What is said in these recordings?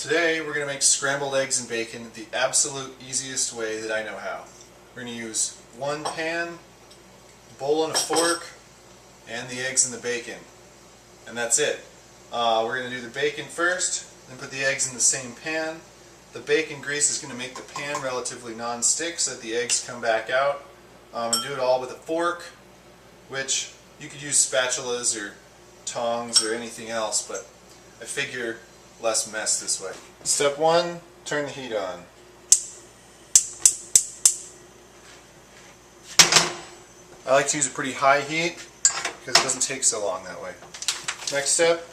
Today we're going to make scrambled eggs and bacon the absolute easiest way that I know how. We're going to use one pan, a bowl and a fork, and the eggs and the bacon. And that's it. We're going to do the bacon first, then put the eggs in the same pan. The bacon grease is going to make the pan relatively non-stick so that the eggs come back out. And do it all with a fork, which you could use spatulas or tongs or anything else, but I figure less mess this way. Step 1, turn the heat on. I like to use a pretty high heat because it doesn't take so long that way. Next step,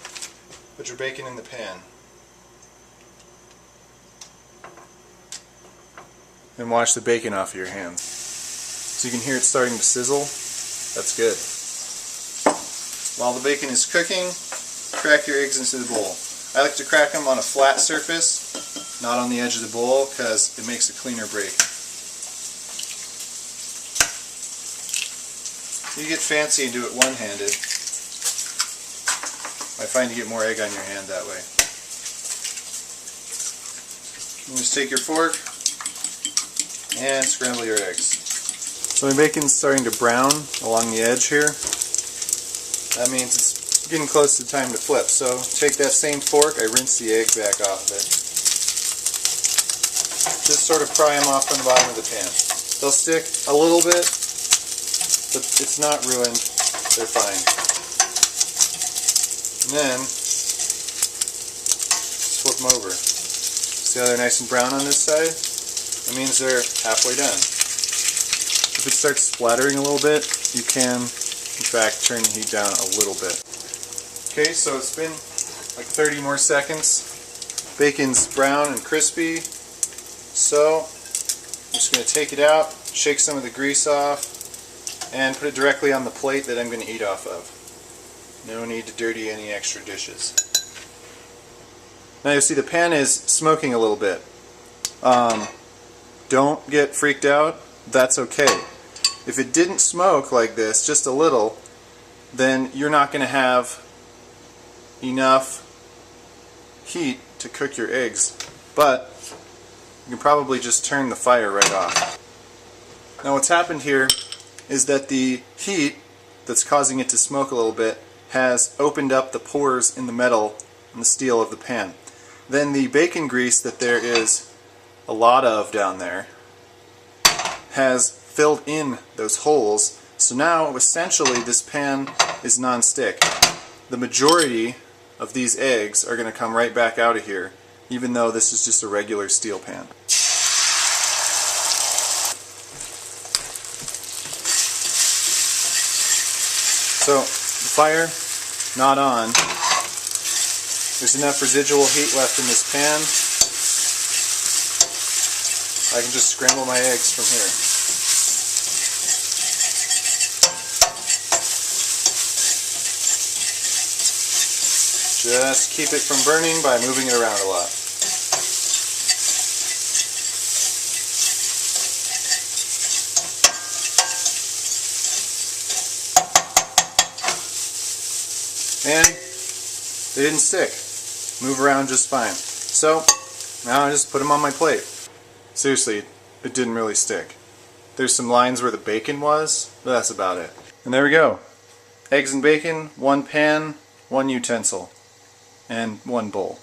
put your bacon in the pan. And wash the bacon off of your hands. So you can hear it starting to sizzle. That's good. While the bacon is cooking, crack your eggs into the bowl. I like to crack them on a flat surface, not on the edge of the bowl, because it makes a cleaner break. You get fancy and do it one-handed. I find you get more egg on your hand that way. You just take your fork and scramble your eggs. So my bacon's starting to brown along the edge here. That means it's getting close to time to flip. So take that same fork, I rinse the egg back off of it. Just sort of pry them off from the bottom of the pan. They'll stick a little bit, but it's not ruined. They're fine. And then just flip them over. See how they're nice and brown on this side? That means they're halfway done. If it starts splattering a little bit, you can, in fact, turn the heat down a little bit. Okay, so it's been like 30 more seconds. Bacon's brown and crispy. So I'm just going to take it out, shake some of the grease off, and put it directly on the plate that I'm going to eat off of. No need to dirty any extra dishes. Now you'll see the pan is smoking a little bit. Don't get freaked out. That's okay. If it didn't smoke like this, just a little, then you're not going to have enough heat to cook your eggs. But you can probably just turn the fire right off. Now what's happened here is that the heat that's causing it to smoke a little bit has opened up the pores in the metal and the steel of the pan. Then the bacon grease that there is a lot of down there has filled in those holes. So now essentially this pan is non-stick. The majority of these eggs are going to come right back out of here, even though this is just a regular steel pan. So the fire not on. There's enough residual heat left in this pan. I can just scramble my eggs from here. Just keep it from burning by moving it around a lot. And they didn't stick. Move around just fine. So now I just put them on my plate. Seriously, it didn't really stick. There's some lines where the bacon was, but that's about it. And there we go. Eggs and bacon, one pan, one utensil, and one bowl.